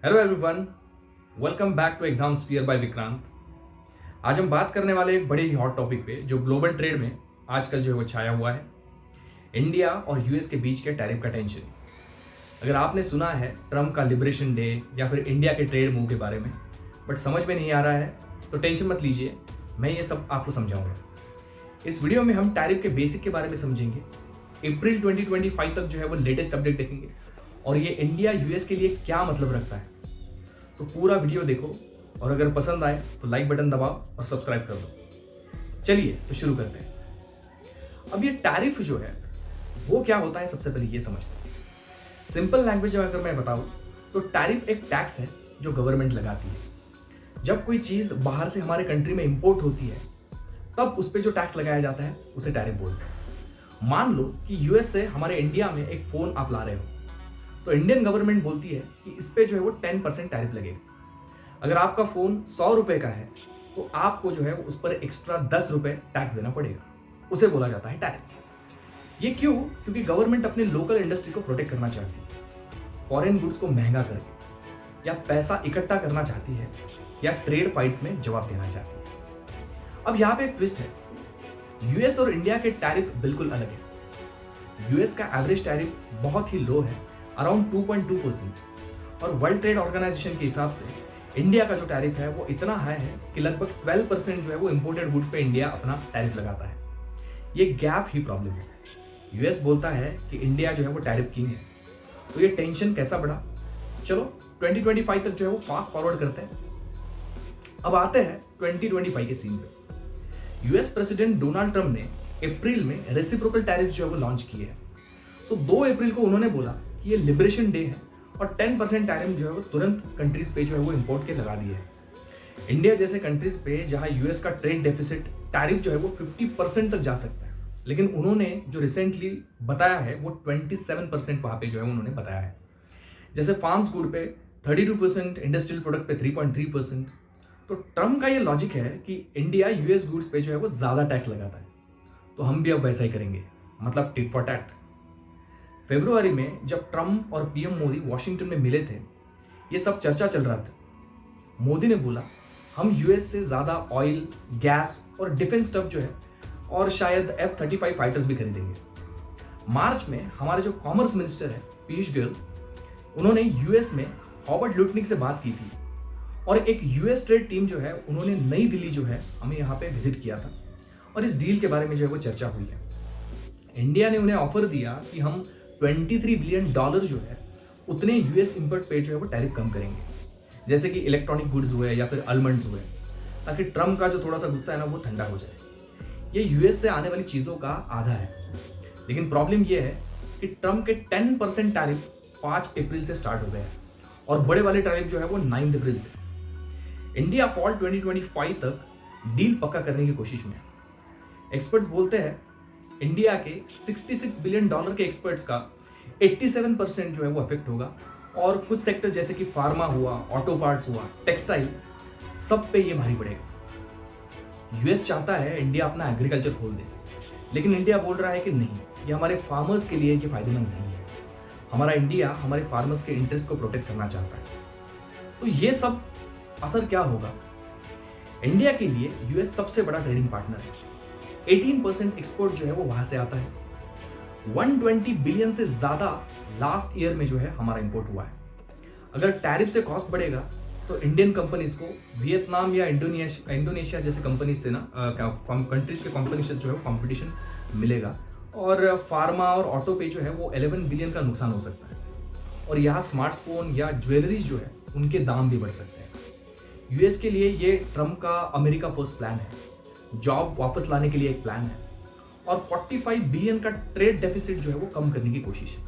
Hello everyone, welcome back to exam spear by Vikrant. आज हम बात करने वाले एक बड़े ही हॉट टॉपिक पे जो ग्लोबल ट्रेड में आजकल जो है वो छाया हुआ है, इंडिया और यूएस के बीच के टैरिफ का टेंशन। अगर आपने सुना है ट्रम्प का लिबरेशन डे या फिर इंडिया के ट्रेड मूव के बारे में, बट समझ में नहीं आ रहा है तो टेंशन मत लीजिए, मैं ये सब आपको समझाऊंगा। इस वीडियो में हम टैरिफ के बेसिक के बारे में समझेंगे, अप्रैल 2025 तक जो है वो लेटेस्ट अपडेट देखेंगे और ये इंडिया यूएस के लिए क्या मतलब रखता है। तो पूरा वीडियो देखो और अगर पसंद आए तो लाइक बटन दबाओ और सब्सक्राइब कर दो। चलिए तो शुरू करते हैं। अब ये टैरिफ जो है वो क्या होता है, सबसे पहले ये समझते हैं। सिंपल लैंग्वेज में अगर मैं बताऊं तो टैरिफ एक टैक्स है जो गवर्नमेंट लगाती है। जब कोई चीज़ बाहर से हमारे कंट्री में इंपोर्ट होती है तब उस पर जो टैक्स लगाया जाता है उसे टैरिफ बोलते हैं। मान लो कि यूएस से हमारे इंडिया में एक फ़ोन आप ला रहे हो, तो इंडियन गवर्नमेंट बोलती है कि इस पे जो है वो 10% टैरिफ लगेगा। अगर आपका फ़ोन 100 रुपये का है तो आपको जो है उस पर एक्स्ट्रा 10 रुपये टैक्स देना पड़ेगा, उसे बोला जाता है टैरिफ। ये क्यों? क्योंकि गवर्नमेंट अपने लोकल इंडस्ट्री को प्रोटेक्ट करना चाहती है, फॉरेन गुड्स को महंगा करके, या पैसा इकट्ठा करना चाहती है, या ट्रेड फाइट्स में जवाब देना चाहती है। अब यहाँ पे एक ट्विस्ट है, यूएस और इंडिया के टैरिफ बिल्कुल अलग है। यूएस का एवरेज टैरिफ बहुत ही लो है, अराउंड 2.2%, और वर्ल्ड ट्रेड ऑर्गेनाइजेशन के हिसाब से इंडिया का जो टैरिफ है वो इतना हाई है कि लगभग 12% जो है वो इंपोर्टेड गुड्स पे इंडिया अपना टैरिफ लगाता है। ये गैप ही प्रॉब्लम है। यूएस बोलता है कि इंडिया जो है वो टैरिफ किंग है, तो ये टेंशन कैसा बढ़ा। चलो 2025 तक जो है वो फास्ट फॉरवर्ड करते हैं। अब आते हैं 2025 के सीन पे। यूएस प्रेसिडेंट डोनाल्ड ट्रम्प ने अप्रैल में रेसिप्रोकल टैरिफ जो है वो लॉन्च किए हैं। 2 अप्रैल को उन्होंने बोला कि ये लिबरेशन डे है और 10% टैरिफ जो है वो तुरंत कंट्रीज पे जो है वो इंपोर्ट के लगा दिए हैं। इंडिया जैसे कंट्रीज पे जहां यूएस का ट्रेड डेफिसिट टैरिफ जो है वो 50% तक जा सकता है, लेकिन उन्होंने जो रिसेंटली बताया है वो 27% वहां पे जो है उन्होंने बताया है। जैसे फार्म्स गुड पे 32%, इंडस्ट्रियल प्रोडक्ट पे 3.3%। तो ट्रम्प का ये लॉजिक है कि इंडिया यूएस गुड्स पे जो है वो ज्यादा टैक्स लगाता है, तो हम भी अब वैसा ही करेंगे, मतलब टिट फॉर टैट। फरवरी में जब ट्रम्प और पीएम मोदी वॉशिंगटन में मिले थे, ये सब चर्चा चल रहा था। मोदी ने बोला हम यूएस से ज़्यादा ऑयल, गैस और डिफेंस स्टफ जो है, और शायद F-35 फाइटर्स भी खरीदेंगे। मार्च में हमारे जो कॉमर्स मिनिस्टर है पीयूष गोयल, उन्होंने यूएस में हॉवर्ड लुटनिक से बात की थी, और एक यूएस ट्रेड टीम जो है उन्होंने नई दिल्ली जो है हमें यहाँ पे विजिट किया था, और इस डील के बारे में जो है वो चर्चा हुई है। इंडिया ने उन्हें ऑफर दिया कि हम $23 बिलियन जो है उतने यूएस इंपोर्ट पे जो है वो टैरिफ कम करेंगे, जैसे कि इलेक्ट्रॉनिक गुड्स हुए या फिर आलमंड्स हुए, ताकि ट्रम्प का जो थोड़ा सा गुस्सा है ना वो ठंडा हो जाए। ये यूएस से आने वाली चीज़ों का आधा है, लेकिन प्रॉब्लम ये है कि ट्रम्प के 10% टैरिफ 5 अप्रैल से स्टार्ट हो गए हैं, और बड़े वाले टैरिफ जो है वो 9 अप्रैल से। इंडिया फॉल 2025 तक डील पक्का करने की कोशिश में है। एक्सपर्ट्स बोलते हैं इंडिया के $66 बिलियन के एक्सपर्ट्स का 87% जो है वो अफेक्ट होगा, और कुछ सेक्टर जैसे कि फार्मा हुआ, ऑटो पार्ट्स हुआ, टेक्सटाइल, सब पे ये भारी पड़ेगा। यूएस चाहता है इंडिया अपना एग्रीकल्चर खोल दे, लेकिन इंडिया बोल रहा है कि नहीं, ये हमारे फार्मर्स के लिए ये फायदेमंद नहीं है। हमारा इंडिया हमारे फार्मर्स के इंटरेस्ट को प्रोटेक्ट करना चाहता है। तो ये सब असर क्या होगा? इंडिया के लिए यूएस सबसे बड़ा ट्रेडिंग पार्टनर है। 18% एक्सपोर्ट जो है वो वहां से आता है। 120 बिलियन से ज्यादा लास्ट ईयर में जो है हमारा इंपोर्ट हुआ है। अगर टैरिफ से कॉस्ट बढ़ेगा तो इंडियन कंपनीज को वियतनाम या इंडोनेशिया जैसे कंपनीज से ना कंट्रीज के कंपनी से जो है कंपटीशन मिलेगा, और फार्मा और ऑटो पे जो है वो 11 बिलियन का नुकसान हो सकता है, और यहाँ स्मार्टफोन या ज्वेलरीज जो है उनके दाम भी बढ़ सकते हैं। यूएस के लिए ये ट्रम्प का अमेरिका फर्स्ट प्लान है, जॉब वापस लाने के लिए एक प्लान है, और 45 बिलियन का ट्रेड डेफिसिट जो है वो कम करने की कोशिश है।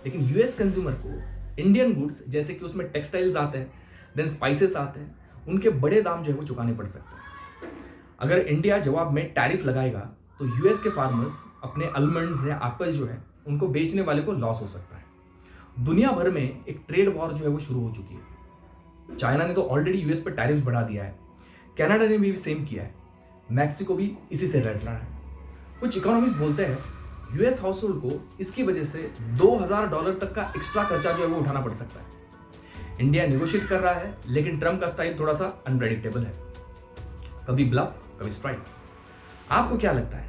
लेकिन यूएस कंज्यूमर को इंडियन गुड्स, जैसे कि उसमें टेक्सटाइल्स आते हैं, देन स्पाइसेस आते हैं, उनके बड़े दाम जो है वो चुकाने पड़ सकते हैं। अगर इंडिया जवाब में टैरिफ लगाएगा तो यूएस के फार्मर्स अपने आलमंड्स या एप्पल जो है उनको बेचने वाले को लॉस हो सकता है। दुनिया भर में एक ट्रेड वॉर जो है वो शुरू हो चुकी है। चाइना ने तो ऑलरेडी यूएस पर टैरिफ्स बढ़ा दिया है, कनाडा ने भी सेम किया है, मैक्सिको भी इसी से लड़ रहा है। कुछ इकोनॉमिस्ट बोलते हैं यूएस हाउस होल्ड को इसकी वजह से $2000 तक का एक्स्ट्रा खर्चा जो है वो उठाना पड़ सकता है। इंडिया नेगोशिएट कर रहा है, लेकिन ट्रम्प का स्टाइल थोड़ा सा अनप्रेडिक्टेबल है, कभी ब्लफ कभी स्ट्राइक। आपको क्या लगता है,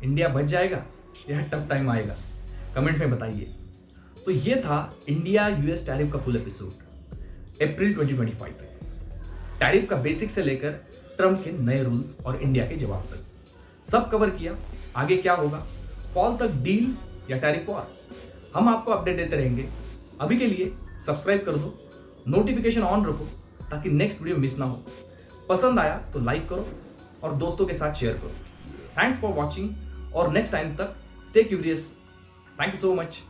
इंडिया बच जाएगा या टफ टाइम आएगा? कमेंट में बताइए। तो ये था इंडिया यूएस टैरिफ का फुल एपिसोड अप्रैल 2025 तक। टैरिफ का बेसिक से लेकर ट्रम्प के नए रूल्स और इंडिया के जवाब तक सब कवर किया। आगे क्या होगा, फॉल तक डील या टैरिफ वॉर, हम आपको अपडेट देते रहेंगे। अभी के लिए सब्सक्राइब कर दो, नोटिफिकेशन ऑन रखो ताकि नेक्स्ट वीडियो मिस ना हो। पसंद आया तो लाइक करो और दोस्तों के साथ शेयर करो। थैंक्स फॉर वॉचिंग और नेक्स्ट टाइम तक stay curious. Thank you so much.